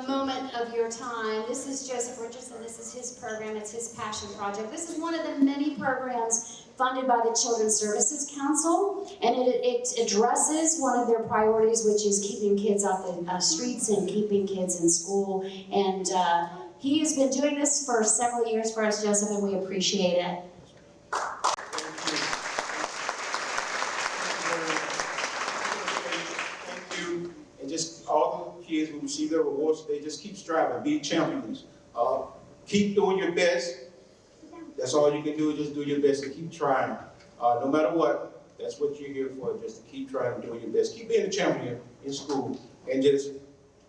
a moment of your time. This is Joseph Richardson. This is his program. It's his passion project. This is one of the many programs funded by the Children's Services Council, and it addresses one of their priorities, which is keeping kids off the streets and keeping kids in school. And he has been doing this for several years for us, Joseph, and we appreciate it. Just all the kids who receive their awards, they just keep striving, be champions. Keep doing your best. That's all you can do, just do your best and keep trying. No matter what, that's what you're here for, just to keep trying and doing your best. Keep being a champion in school and just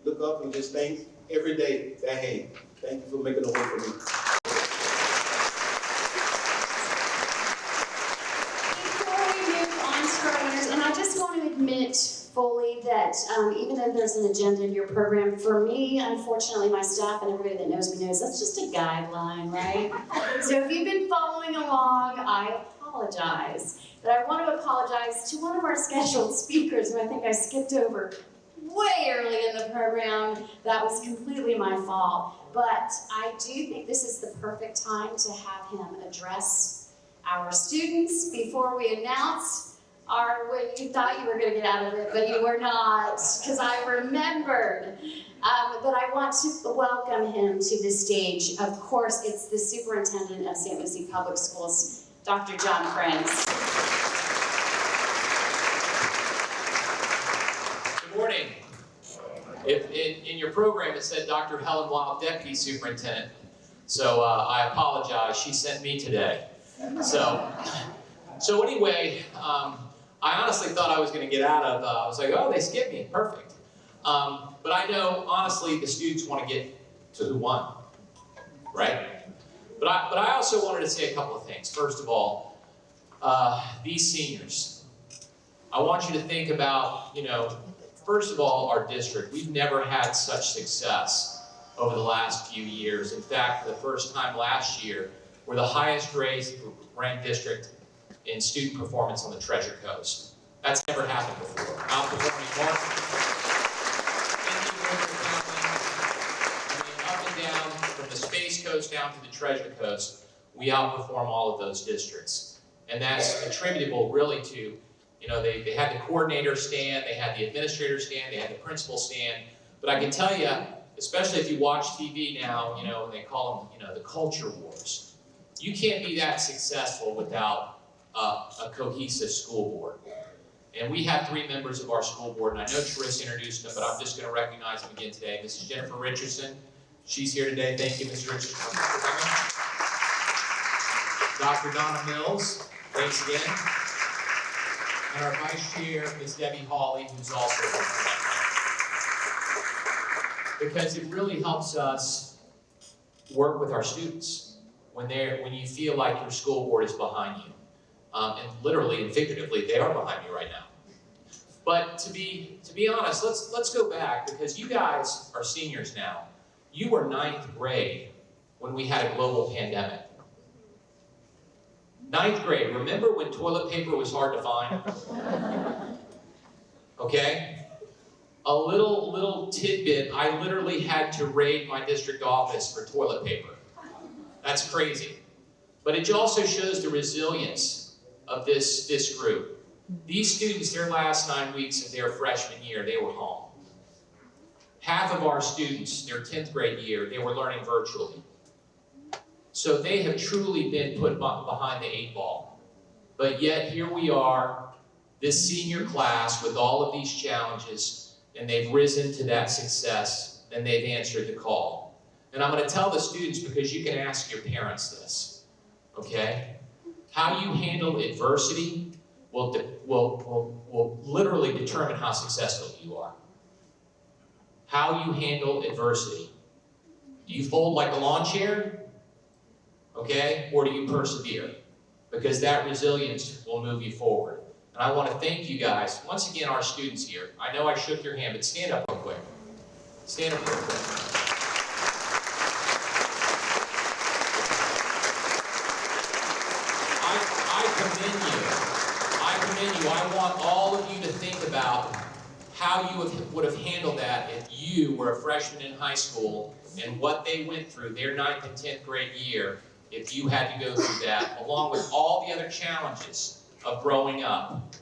look up and just think every day that, hey, thank you for making a way for me. Before we move on to our winners, and I just want to admit fully that even though there's an agenda in your program, for me, unfortunately, my staff and everybody that knows me knows that's just a guideline, right? So if you've been following along, I apologize. But I want to apologize to one of our scheduled speakers who I think I skipped over way early in the program. That was completely my fault. But I do think this is the perfect time to have him address our students before we announce when you thought you were going to get out of it, but you were not, because I remembered. But I want to welcome him to the stage. Of course, it's the superintendent of St. Lucie Public Schools, Dr. John Prince. Good morning. If in your program it said Dr. Helen Wild, Deputy Superintendent, so I apologize. She sent me today. So anyway, I honestly thought I was going to get out of, I was like, oh, they skipped me, perfect. But I know, honestly, the students want to get to who won, right? But I also wanted to say a couple of things. First of all, these seniors, I want you to think about, first of all, our district. We've never had such success over the last few years. In fact, for the first time last year, we're the highest ranked district in student performance on the Treasure Coast. That's never happened before. Outperforming Martin, up and down, from the Space Coast down to the Treasure Coast, we outperform all of those districts. And that's attributable really to, they had the coordinator stand, they had the administrator stand, they had the principal stand. But I can tell you, especially if you watch TV now, they call them, the culture wars. You can't be that successful without a cohesive school board. And we have 3 members of our school board, and I know Teresa introduced them, but I'm just going to recognize them again today. Mrs. Jennifer Richardson, she's here today. Thank you, Mrs. Richardson, for coming. Dr. Donna Mills, thanks again. And our Vice Chair, Ms. Debbie Hawley, who's also here today. Because it really helps us work with our students when you feel like your school board is behind you. And literally and figuratively, they are behind me right now. But to be honest, let's go back, because you guys are seniors now. You were 9th grade when we had a global pandemic. 9th grade, remember when toilet paper was hard to find? Okay? A little tidbit, I literally had to raid my district office for toilet paper. That's crazy. But it also shows the resilience of this group. These students, their last 9 weeks of their freshman year, they were home. Half of our students, their 10th grade year, they were learning virtually. So they have truly been put behind the 8 ball. But yet here we are, this senior class with all of these challenges, and they've risen to that success, and they've answered the call. And I'm going to tell the students, because you can ask your parents this, okay? How you handle adversity will literally determine how successful you are. How you handle adversity. Do you fold like a lawn chair? Okay? Or do you persevere? Because that resilience will move you forward. And I want to thank you guys. Once again, our students here. I know I shook your hand, but stand up real quick. Stand up real quick. I commend you. I want all of you to think about how you would have handled that if you were a freshman in high school and what they went through their 9th and 10th grade year, if you had to go through that, along with all the other challenges of growing up.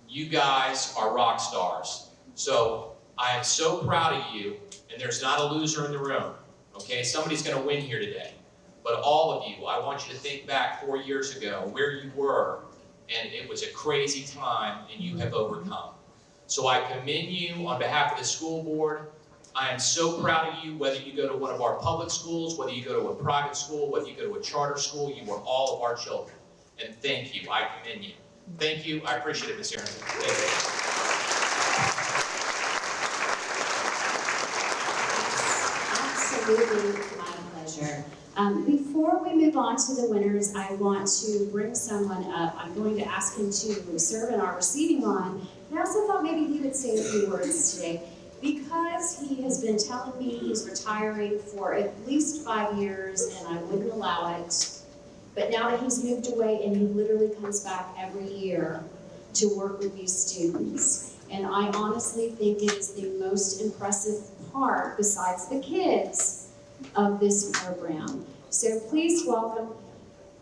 You guys are rock stars. So I am so proud of you, and there's not a loser in the room, okay? Somebody's going to win here today. But all of you, I want you to think back 4 years ago where you were, and it was a crazy time, and you have overcome. So I commend you on behalf of the school board. I am so proud of you, whether you go to one of our public schools, whether you go to a private school, whether you go to a charter school, you are all of our children. And thank you, I commend you. Thank you, I appreciate it, Ms. Arrington. Thank you. Absolutely, my pleasure. Before we move on to the winners, I want to bring someone up. I'm going to ask him to serve in our receiving line. And I also thought maybe he would say a few words today. Because he has been telling me he's retiring for at least 5 years and I wouldn't allow it. But now that he's moved away and he literally comes back every year to work with these students. And I honestly think it is the most impressive part, besides the kids, of this program. So please welcome,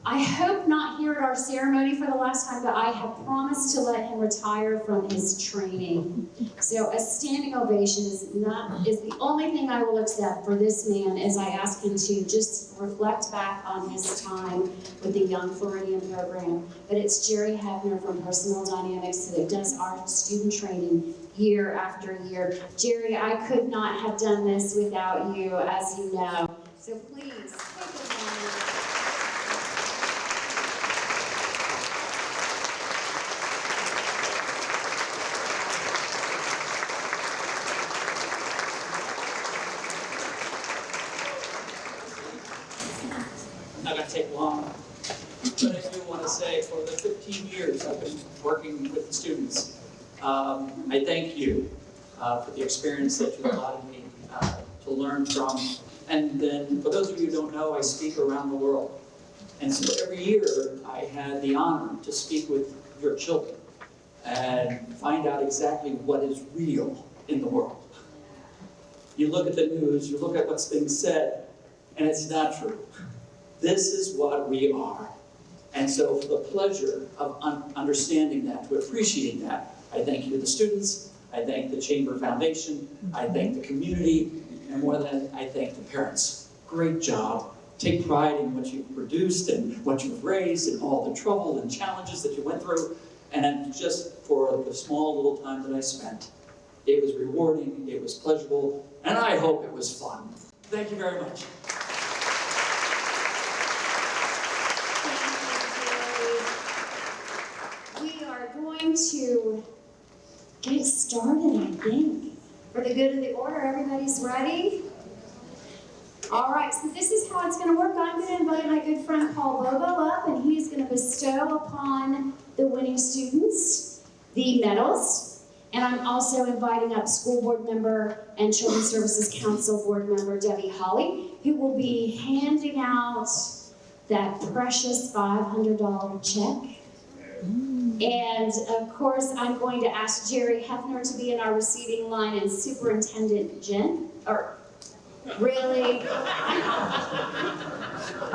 I hope not here at our ceremony for the last time, but I have promised to let him retire from his training. So a standing ovation is the only thing I will accept for this man as I ask him to just reflect back on his time with the Young Floridian program. But it's Jerry Hefner from Personal Dynamics that does our student training year after year. Jerry, I could not have done this without you, as you know. So please, take a moment. Not going to take long, but I do want to say for the 15 years I've been working with the students, I thank you for the experience that you allowed me to learn from. And then for those of you who don't know, I speak around the world. And so every year I had the honor to speak with your children and find out exactly what is real in the world. You look at the news, you look at what's being said, and it's not true. This is what we are. And so for the pleasure of understanding that, to appreciating that, I thank you, the students, I thank the Chamber Foundation, I thank the community, and more than that, I thank the parents. Great job. Take pride in what you've produced and what you've raised and all the trouble and challenges that you went through. And just for the small little time that I spent, it was rewarding, it was pleasurable, and I hope it was fun. Thank you very much. To get started, I think. For the good of the order, everybody's ready? All right, so this is how it's going to work. I'm going to invite my good friend Paul Bobo up, and he's going to bestow upon the winning students the medals. And I'm also inviting up school board member and Children's Services Council board member Debbie Holly, who will be handing out that precious $500 check. And of course, I'm going to ask Jerry Hefner to be in our receiving line and Superintendent Jen, or really?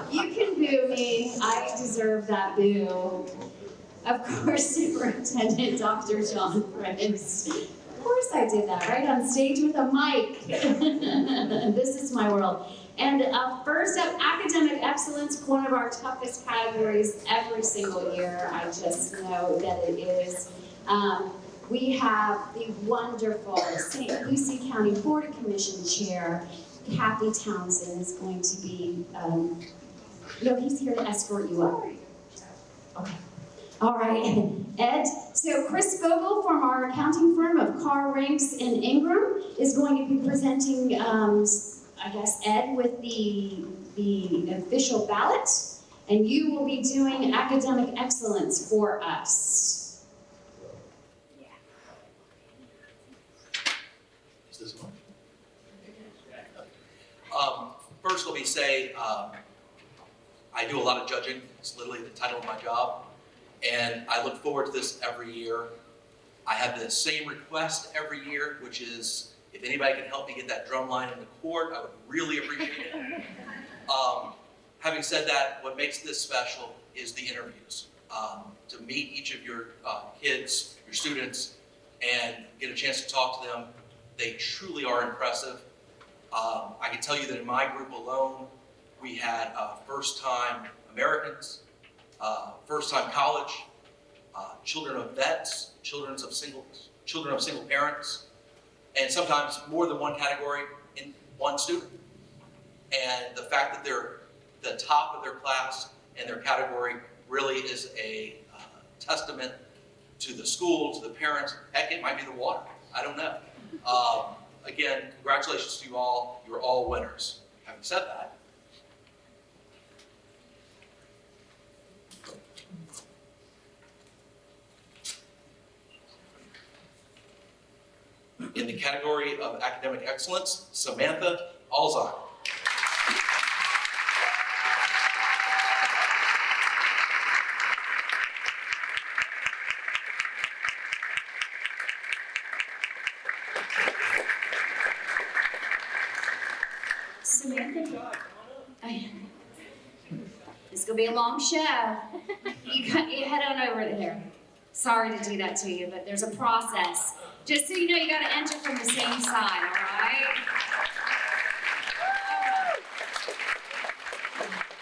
You can boo me, I deserve that boo. Of course, Superintendent Dr. John Prince. Of course I did that, right on stage with a mic. This is my world. And first up, academic excellence, one of our toughest categories every single year. I just know that it is. We have the wonderful St. Lucie County Board of Commission Chair, Kathy Townsend, is going to be, no, he's here to escort you up. Okay. All right, Ed. So Chris Vogel from our accounting firm of Carr, Ranks, and Ingram is going to be presenting I guess, Ed, with the official ballot, and you will be doing academic excellence for us. Yeah. Is this one? First, let me say, I do a lot of judging. It's literally the title of my job, and I look forward to this every year. I have the same request every year, which is if anybody can help me get that drum line in the court, I would really appreciate it. Having said that, what makes this special is the interviews. To meet each of your kids, your students, and get a chance to talk to them. They truly are impressive. I can tell you that in my group alone, we had first-time Americans, first-time college, children of vets, children of single parents, and sometimes more than one category in one student. And the fact that they're the top of their class and their category really is a testament to the school, to the parents. Heck, it might be the water. I don't know. Again, congratulations to you all. You're all winners. Having said that, in the category of academic excellence, Samantha Alzheimer. Samantha, it's gonna be a long show. You head on over there. Sorry to do that to you, but there's a process. Just so you know, you gotta enter from the same side, all right?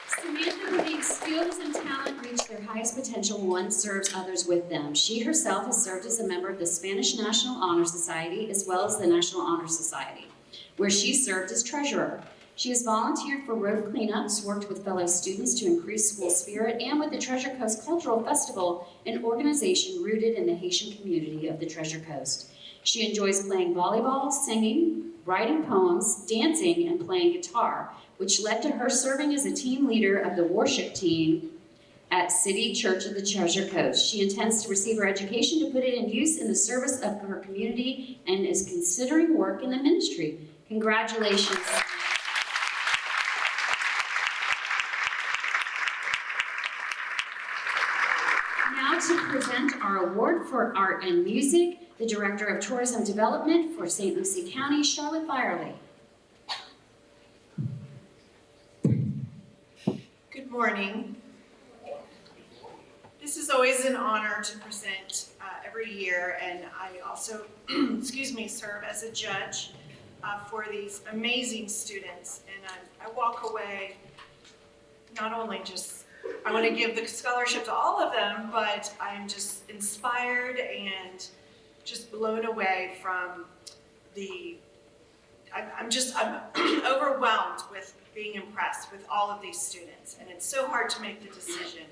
Samantha believes skills and talent reach their highest potential when one serves others with them. She herself has served as a member of the Spanish National Honor Society as well as the National Honor Society, where she served as treasurer. She has volunteered for road cleanups, worked with fellow students to increase school spirit, and with the Treasure Coast Cultural Festival, an organization rooted in the Haitian community of the Treasure Coast. She enjoys playing volleyball, singing, writing poems, dancing, and playing guitar, which led to her serving as a team leader of the worship team at City Church of the Treasure Coast. She intends to receive her education to put it in use in the service of her community and is considering work in the ministry. Congratulations. Now to present our award for art and music, the Director of Tourism Development for St. Lucie County, Charlotte Byerly. Good morning. This is always an honor to present every year, and I also, serve as a judge for these amazing students. And I walk away not only just, I want to give the scholarship to all of them, but I'm just inspired and just blown away from I'm overwhelmed with being impressed with all of these students. And it's so hard to make the decision,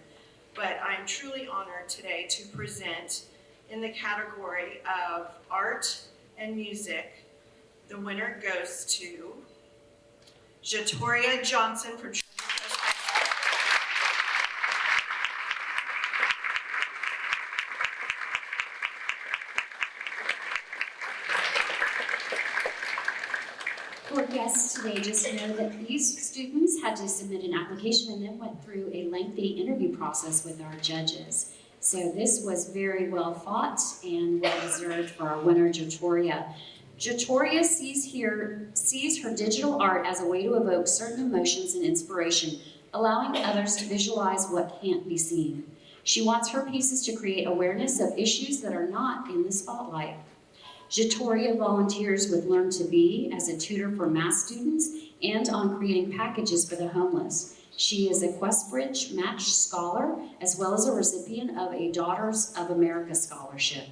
but I'm truly honored today to present in the category of art and music. The winner goes to Jatoria Johnson from Treasure Coast High For guests today, just know that these students had to submit an application and then went through a lengthy interview process with our judges. So this was very well fought and well deserved for our winner, Jatoria. Jatoria sees her digital art as a way to evoke certain emotions and inspiration, allowing others to visualize what can't be seen. She wants her pieces to create awareness of issues that are not in the spotlight. Jatoria volunteers with Learn to Be as a tutor for math students and on creating packages for the homeless. She is a Questbridge Match Scholar as well as a recipient of a Daughters of America Scholarship.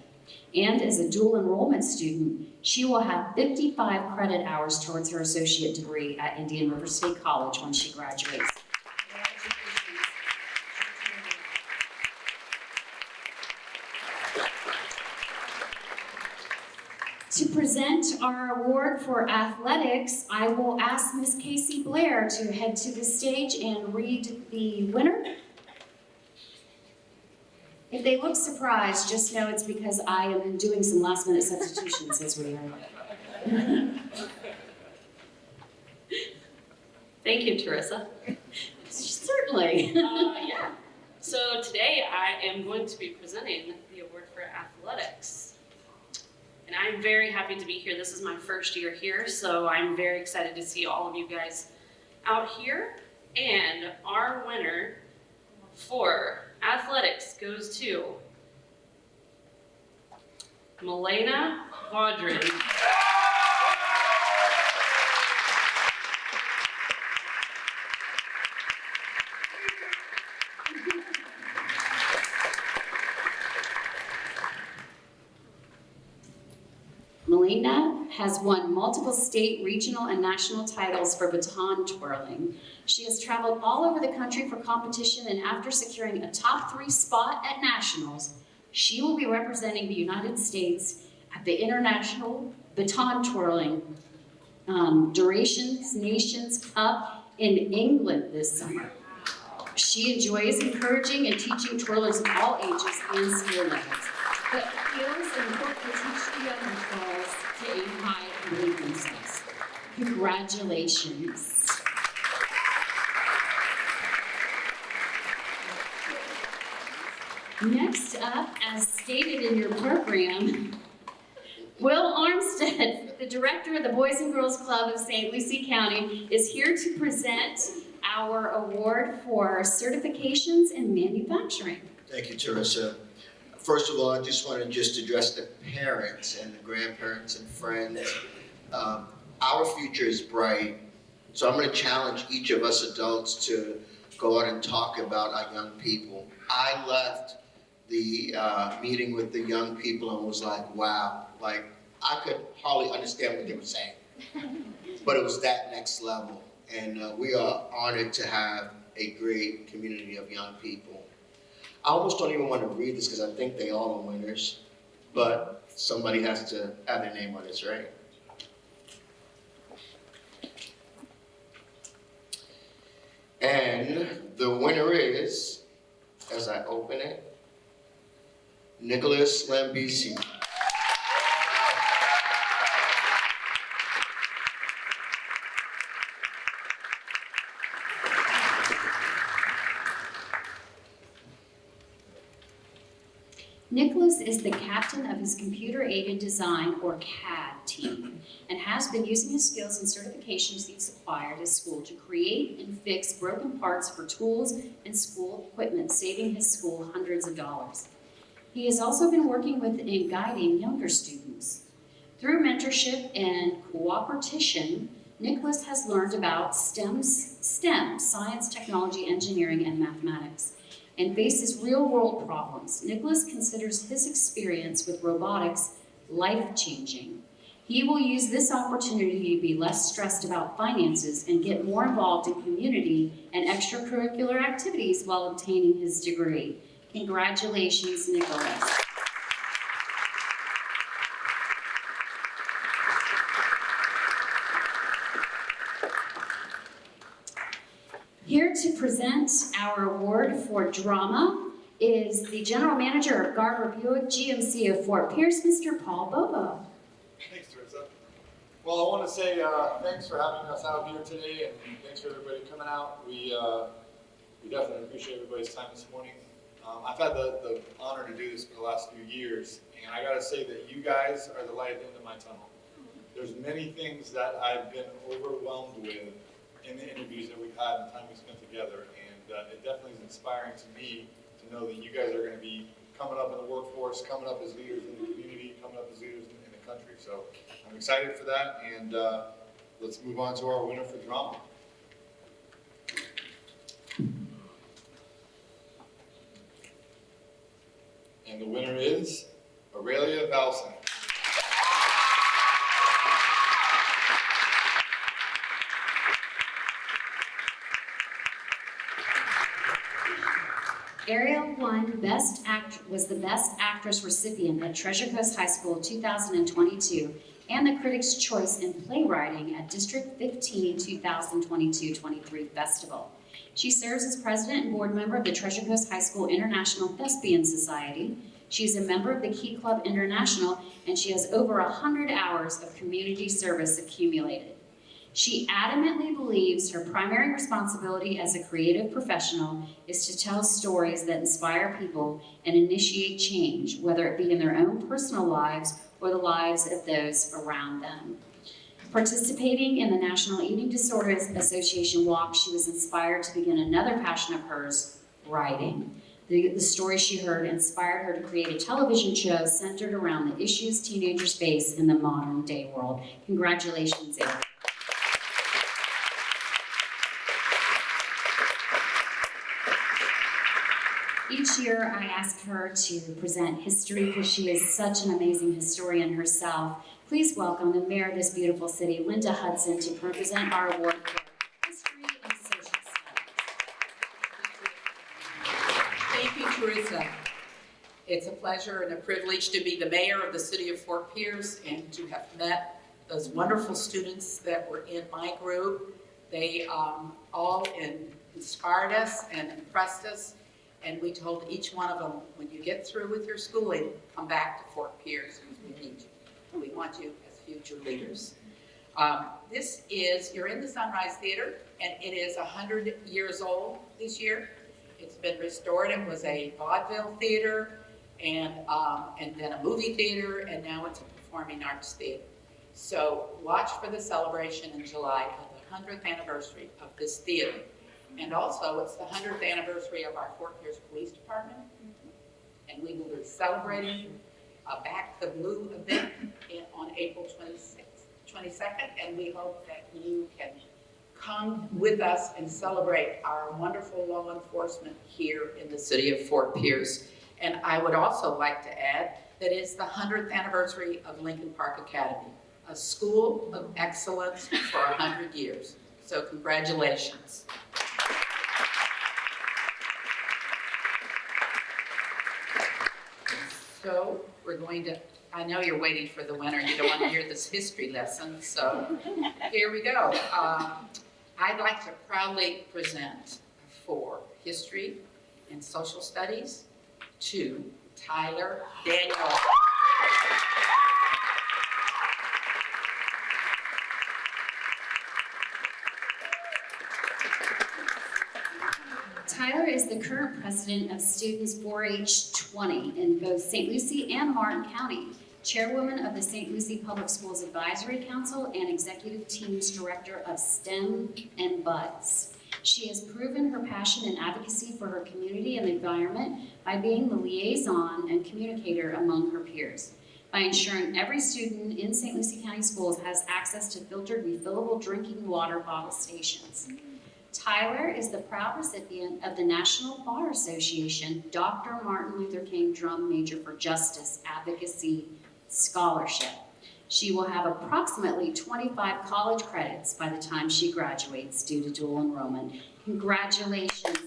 And as a dual enrollment student, she will have 55 credit hours towards her associate degree at Indian River State College when she graduates. To present our award for athletics, I will ask Ms. Casey Blair to head to the stage and read the winner. If they look surprised, just know it's because I am doing some last-minute substitutions as we are. Thank you, Teresa. Certainly. Yeah. So today I am going to be presenting the award for athletics. And I'm very happy to be here. This is my first year here, so I'm very excited to see all of you guys out here. And our winner for athletics goes to Milena Vaudrin. Milena has won multiple state, regional, and national titles for baton twirling. She has traveled all over the country for competition, and after securing a top 3 spot at nationals, she will be representing the United States at the International Baton Twirling Durations Nations Cup in England this summer. She enjoys encouraging and teaching twirlers of all ages and skill levels, but feels it important to teach the younger twirlers to aim high and believe themselves. Congratulations. Next up, as stated in your program, Will Armstead, the director of the Boys and Girls Club of St. Lucie County, is here to present our award for certifications in manufacturing. Thank you, Teresa. First of all, I just want to address the parents and the grandparents and friends. Our future is bright, so I'm going to challenge each of us adults to go out and talk about our young people. I left the meeting with the young people and was like, wow, like I could hardly understand what they were saying, but it was that next level. And we are honored to have a great community of young people. I almost don't even want to read this because I think they all are winners, but somebody has to have their name on this, right? And the winner is, as I open it, Nicholas Lambisi. Nicholas is the captain of his computer-aided design, or CAD, team, and has been using his skills and certifications he's acquired at school to create and fix broken parts for tools and school equipment, saving his school hundreds of dollars. He has also been working with and guiding younger students. Through mentorship and cooperation, Nicholas has learned about STEM, science, technology, engineering, and mathematics, and faces real-world problems. Nicholas considers his experience with robotics life-changing. He will use this opportunity to be less stressed about finances and get more involved in community and extracurricular activities while obtaining his degree. Congratulations, Nicholas. Here to present our award for drama is the General Manager of Garber Buick GMC of Fort Pierce, Mr. Paul Bobo. Thanks, Teresa. Well, I want to say thanks for having us out here today, and thanks for everybody coming out. We definitely appreciate everybody's time this morning. I've had the honor to do this for the last few years, and I got to say that you guys are the light at the end of my tunnel. There's many things that I've been overwhelmed with in the interviews that we've had and the time we spent together, and it definitely is inspiring to me to know that you guys are going to be coming up in the workforce, coming up as leaders in the community, coming up as leaders in the country. So I'm excited for that, and let's move on to our winner for drama. And the winner is Aurelia Valson. Ariel won was the Best Actress recipient at Treasure Coast High School 2022 and the Critics' Choice in Playwriting at District 15 2022-23 Festival. She serves as president and board member of the Treasure Coast High School International Thespian Society. She's a member of the Key Club International, and she has over 100 hours of community service accumulated. She adamantly believes her primary responsibility as a creative professional is to tell stories that inspire people and initiate change, whether it be in their own personal lives for the lives of those around them. Participating in the National Eating Disorders Association walk, she was inspired to begin another passion of hers, writing. The story she heard inspired her to create a television show centered around the issues teenagers face in the modern day world. Congratulations, Eric. Each year I ask her to present history because she is such an amazing historian herself. Please welcome the mayor of this beautiful city, Linda Hudson, to present our award for history and social studies. Thank you, Teresa. It's a pleasure and a privilege to be the mayor of the city of Fort Pierce and to have met those wonderful students that were in my group. They all inspired us and impressed us, and we told each one of them, when you get through with your schooling, come back to Fort Pierce because we need you. We want you as future leaders. You're in the Sunrise Theater, and it is 100 years old this year. It's been restored. It was a vaudeville theater, and then a movie theater, and now it's a performing arts theater. So watch for the celebration in July of the 100th anniversary of this theater. And also, it's the 100th anniversary of our Fort Pierce Police Department, and we will be celebrating Back the Blue event on April 22nd, and we hope that you can come with us and celebrate our wonderful law enforcement here in the city of Fort Pierce. And I would also like to add that it's the 100th anniversary of Lincoln Park Academy, a school of excellence for 100 years. So congratulations. So we're going to, I know you're waiting for the winner. You don't want to hear this history lesson, so here we go. I'd like to proudly present for history and social studies to Tyler Daniel. Tyler is the current president of Students 4-H 20 in both St. Lucie and Martin County, chairwoman of the St. Lucie Public Schools Advisory Council, and executive team's director of STEM and BUDS. She has proven her passion and advocacy for her community and the environment by being the liaison and communicator among her peers, by ensuring every student in St. Lucie County Schools has access to filtered, refillable drinking water bottle stations. Tyler is the proud recipient of the National Bar Association Dr. Martin Luther King Drum Major for Justice Advocacy Scholarship. She will have approximately 25 college credits by the time she graduates due to dual enrollment. Congratulations.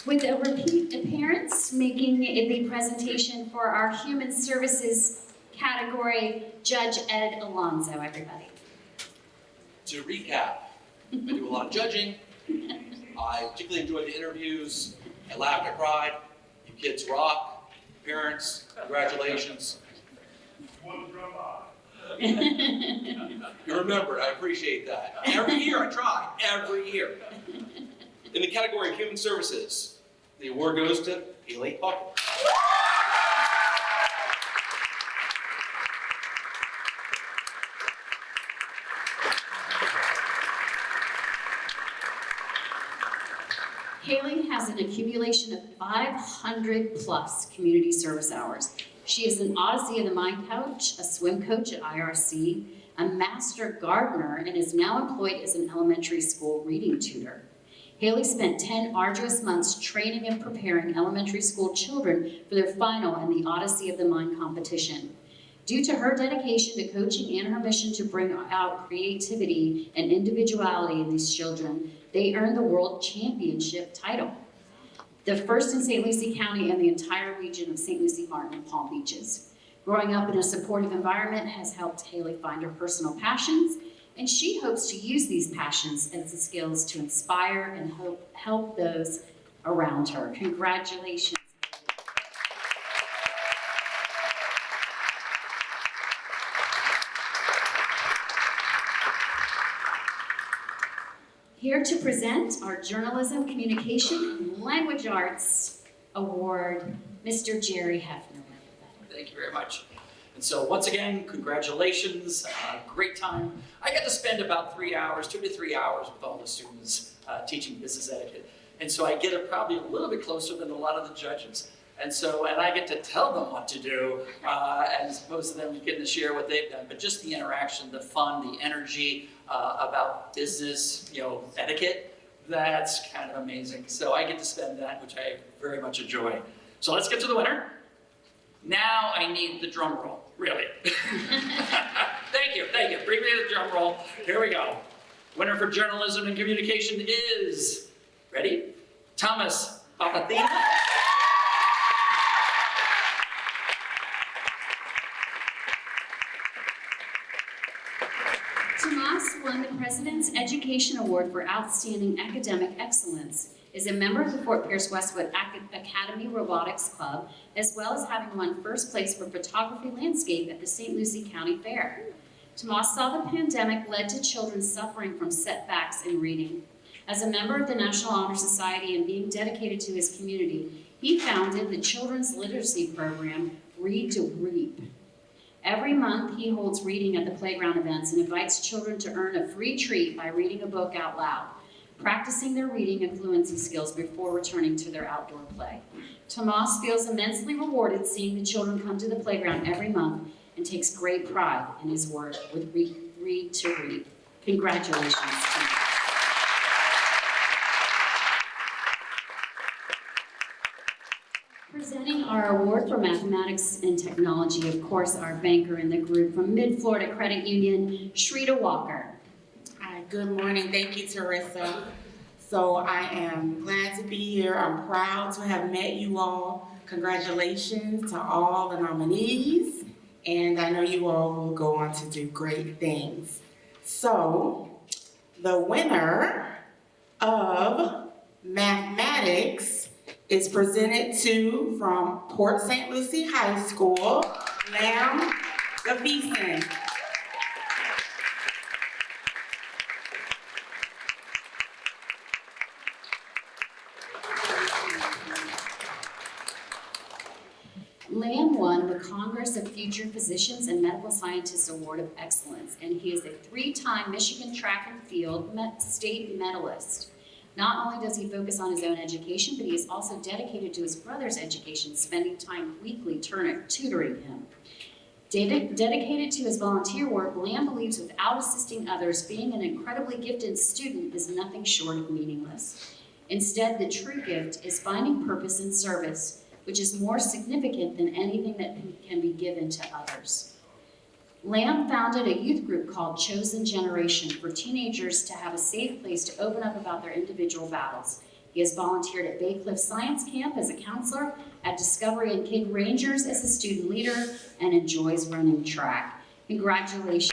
With a repeat appearance, making the presentation for our Human Services category, Judge Ed Alonzo, everybody. To recap, I do a lot of judging. I particularly enjoyed the interviews. I laughed, I cried. You kids rock. Parents, congratulations. You remembered, I appreciate that. Every year I try, every year. In the category of Human Services, the award goes to Haley Puckett. Haley has an accumulation of 500 plus community service hours. She is an Odyssey of the Mind coach, a swim coach at IRC, a master gardener, and is now employed as an elementary school reading tutor. Haley spent 10 arduous months training and preparing elementary school children for their final in the Odyssey of the Mind competition. Due to her dedication to coaching and her mission to bring out creativity and individuality in these children, they earned the World Championship title, the first in St. Lucie County and the entire region of St. Lucie, Martin, and Palm Beaches. Growing up in a supportive environment has helped Haley find her personal passions, and she hopes to use these passions as the skills to inspire and help those around her. Congratulations. Here to present our Journalism, Communication, and Language Arts Award, Mr. Jerry Hefner. Thank you very much. And so once again, congratulations, great time. I got to spend about 3 hours, 2 to 3 hours with all the students teaching business etiquette. And so I get probably a little bit closer than a lot of the judges. And I get to tell them what to do, as opposed to them getting to share what they've done. But just the interaction, the fun, the energy about business, etiquette, that's kind of amazing. So I get to spend that, which I very much enjoy. So let's get to the winner. Now I need the drum roll, really. Thank you. Bring me the drum roll. Here we go. Winner for Journalism and Communication is, ready? Thomas Papathina. Tomas won the President's Education Award for Outstanding Academic Excellence, is a member of the Fort Pierce Westwood Academy Robotics Club, as well as having won first place for photography landscape at the St. Lucie County Fair. Tomas saw the pandemic led to children suffering from setbacks in reading. As a member of the National Honor Society and being dedicated to his community, he founded the children's literacy program, Read to Reap. Every month, he holds reading at the playground events and invites children to earn a free treat by reading a book out loud, practicing their reading and fluency skills before returning to their outdoor play. Tomas feels immensely rewarded seeing the children come to the playground every month and takes great pride in his work with Read to Reap. Congratulations, Tomas. Presenting our award for mathematics and technology, of course, our banker in the group from Mid-Florida Credit Union, Shrita Walker. Hi, good morning. Thank you, Teresa. So I am glad to be here. I'm proud to have met you all. Congratulations to all the nominees. And I know you all will go on to do great things. So the winner of mathematics is presented to, from Port St. Lucie High School, Lamb Gavison. Lamb won the Congress of Future Physicians and Medical Scientists Award of Excellence, and he is a 3-time Michigan Track and Field state medalist. Not only does he focus on his own education, but he is also dedicated to his brother's education, spending time weekly tutoring him. Dedicated to his volunteer work, Lamb believes without assisting others, being an incredibly gifted student is nothing short of meaningless. Instead, the true gift is finding purpose in service, which is more significant than anything that can be given to others. Lamb founded a youth group called Chosen Generation for teenagers to have a safe place to open up about their individual battles. He has volunteered at Bay Cliff Science Camp as a counselor, at Discovery and Kid Rangers as a student leader, and enjoys running track. Congratulations.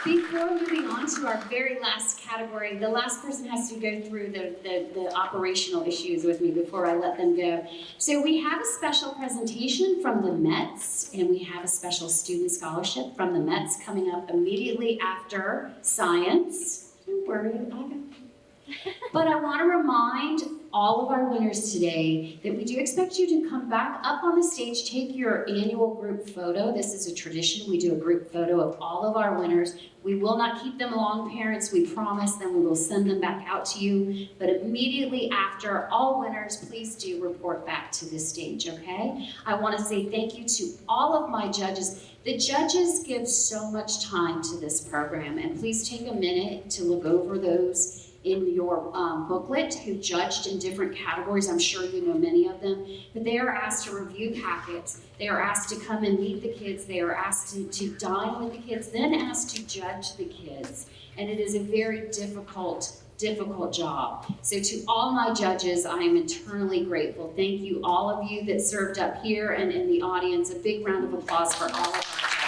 Before moving on to our very last category, the last person has to go through the operational issues with me before I let them go. So we have a special presentation from the Mets, and we have a special student scholarship from the Mets coming up immediately after science. Don't worry, but I want to remind all of our winners today that we do expect you to come back up on the stage, take your annual group photo. This is a tradition. We do a group photo of all of our winners. We will not keep them long, parents, we promise, then we will send them back out to you. But immediately after, all winners, please do report back to this stage, okay? I want to say thank you to all of my judges. The judges give so much time to this program, and please take a minute to look over those in your booklet who judged in different categories. I'm sure you know many of them, but they are asked to review packets. They are asked to come and meet the kids. They are asked to dine with the kids, then asked to judge the kids. And it is a very difficult job. So to all my judges, I am eternally grateful. Thank you, all of you that served up here and in the audience. A big round of applause for all of our judges.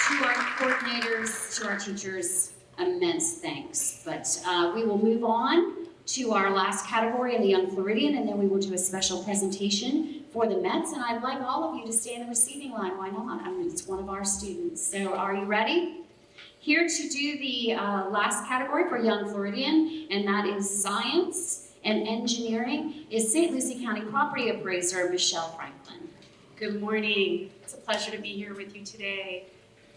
To our coordinators, to our teachers, immense thanks. But we will move on to our last category in the Young Floridian, and then we will do a special presentation for the Mets, and I'd like all of you to stay in the receiving line. Why not? I mean, it's one of our students. So are you ready? Here to do the last category for Young Floridian, and that is science and engineering, is St. Lucie County property appraiser, Michelle Franklin. Good morning. It's a pleasure to be here with you today.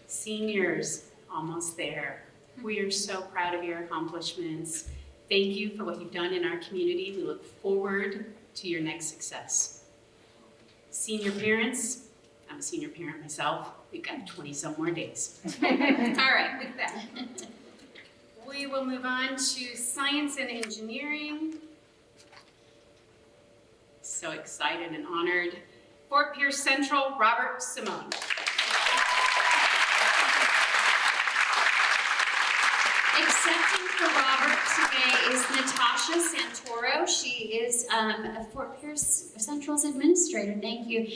Seniors, almost there. We are so proud of your accomplishments. Thank you for what you've done in our community. We look forward to your next success. Senior parents, I'm a senior parent myself. We've got 20 some more days. All right, with that, we will move on to science and engineering. So excited and honored. Fort Pierce Central, Robert Simone. Accepting for Robert today is Natasha Santoro. She is Fort Pierce Central's administrator. Thank you.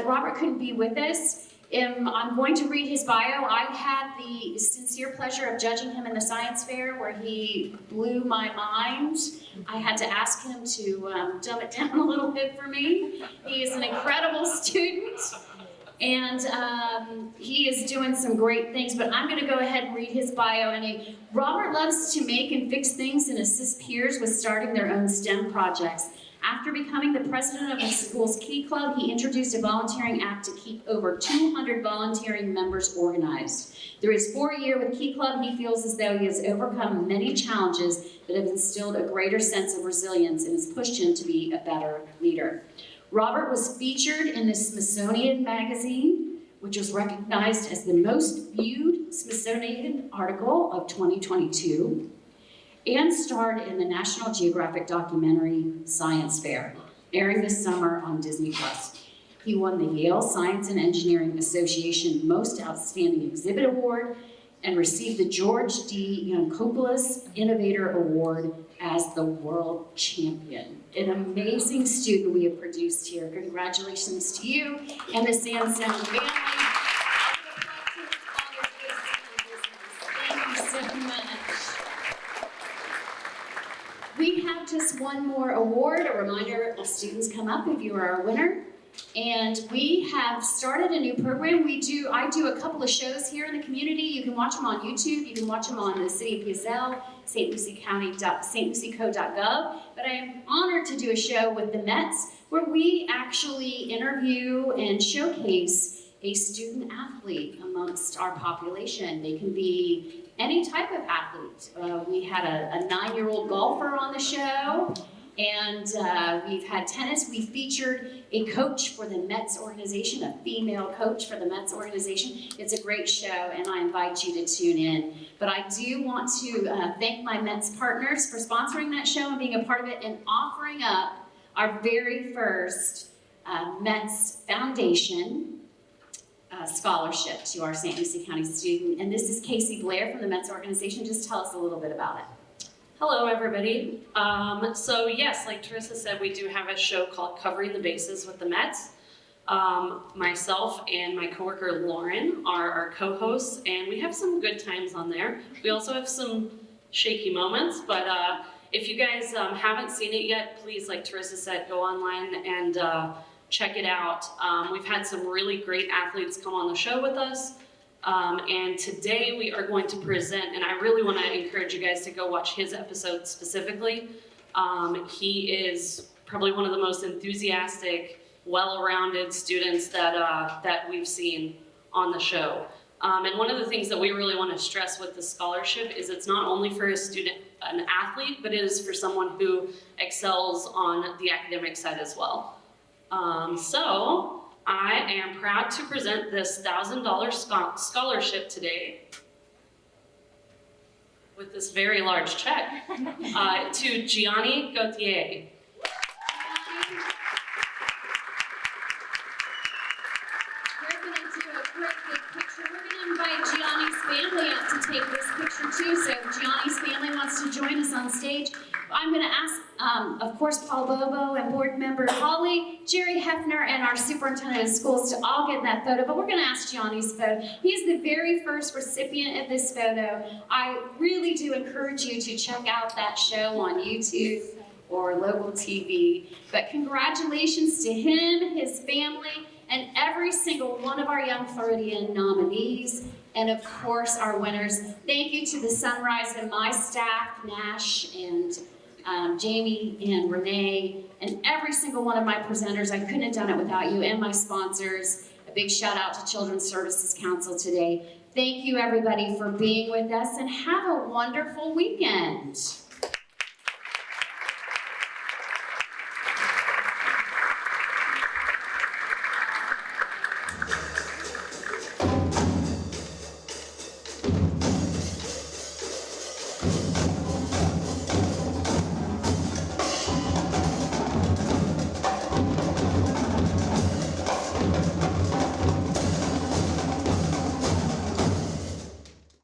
Robert couldn't be with us. I'm going to read his bio. I had the sincere pleasure of judging him in the science fair where he blew my mind. I had to ask him to dumb it down a little bit for me. He is an incredible student. And he is doing some great things, but I'm gonna go ahead and read his bio. And Robert loves to make and fix things and assist peers with starting their own STEM projects. After becoming the president of the school's Kitty Club, he introduced a volunteering act to keep over 200 volunteering members organized. Through his 4-year with Kitty Club, he feels as though he has overcome many challenges that have instilled a greater sense of resilience and has pushed him to be a better leader. Robert was featured in the Smithsonian Magazine, which was recognized as the most viewed Smithsonian article of 2022, and starred in the National Geographic documentary Science Fair, airing this summer on Disney+. He won the Yale Science and Engineering Association Most Outstanding Exhibit Award and received the George D. Yankopoulos Innovator Award as the world champion. An amazing student we have produced here. Congratulations to you and the Sandstone family. Thank you so much. We have just one more award. A reminder, students come up if you are our winner. And we have started a new program. I do a couple of shows here in the community. You can watch them on YouTube. You can watch them on the City of PSL, stlucieco.gov. But I am honored to do a show with the Mets where we actually interview and showcase a student athlete amongst our population. They can be any type of athlete. We had a 9-year-old golfer on the show. And we've had tennis. We featured a coach for the Mets organization, a female coach for the Mets organization. It's a great show, and I invite you to tune in. But I do want to thank my Mets partners for sponsoring that show and being a part of it and offering up our very first Mets Foundation scholarship to our St. Lucie County student. And this is Casey Blair from the Mets organization. Just tell us a little bit about it. Hello, everybody. So yes, like Teresa said, we do have a show called Covering the Bases with the Mets. Myself and my coworker Lauren are our co-hosts, and we have some good times on there. We also have some shaky moments, but if you guys haven't seen it yet, please, like Teresa said, go online and check it out. We've had some really great athletes come on the show with us. And today we are going to present, and I really want to encourage you guys to go watch his episode specifically. He is probably one of the most enthusiastic, well-rounded students that we've seen on the show. And one of the things that we really want to stress with the scholarship is it's not only for an athlete, but it is for someone who excels on the academic side as well. So I am proud to present this $1,000 scholarship today with this very large check to Gianni Gauthier. We're going to do a great big picture. We're going to invite Gianni's family up to take this picture too. So if Gianni's family wants to join us on stage, I'm going to ask, of course, Paul Bobo and board member Holly, Jerry Hefner, and our superintendent of schools to all get in that photo. But we're going to ask Gianni's photo. He's the very first recipient of this photo. I really do encourage you to check out that show on YouTube. or local TV. But congratulations to him, his family, and every single one of our Young Floridian nominees, and of course our winners. Thank you to the Sunrise and my staff, Nash and Jamie and Renee, and every single one of my presenters. I couldn't have done it without you, and my sponsors. A big shout out to Children's Services Council today. Thank you everybody for being with us, and have a wonderful weekend.